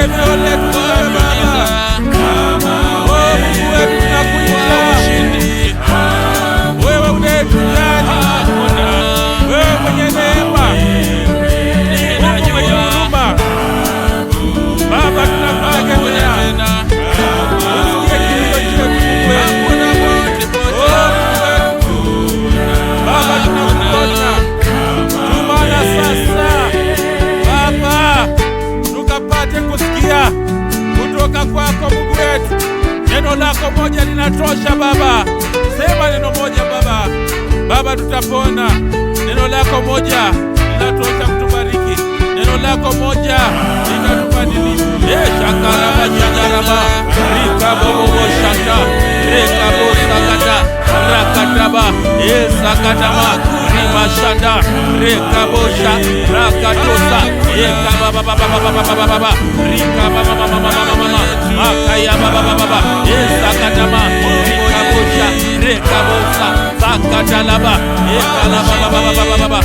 tegemeo letu wewe Baba. Oh Mungu wetu tunakuita, wewe unayetujali, wewe mwenye neema, Mungu mwenye huruma. Baba tunakutegemea, usikie kilio chetu Mungu wetu. Baba tunakuona, tumana sasa Baba, tukapate kusikia kutoka kwako Mungu wetu. Neno lako moja linatosha Baba, sema neno moja Baba. Baba tutapona, neno lako moja linatosha kutubariki, neno lako moja litatubadilisha. Shakaraba shakaraba rikabobo shata rekabo sakata rakataba sakatama rimashanda rekabosha rakatosa ekababa baba rikababa mama makaya baba sakatama rikabosha rekabosa sakatalaba ekalaba baba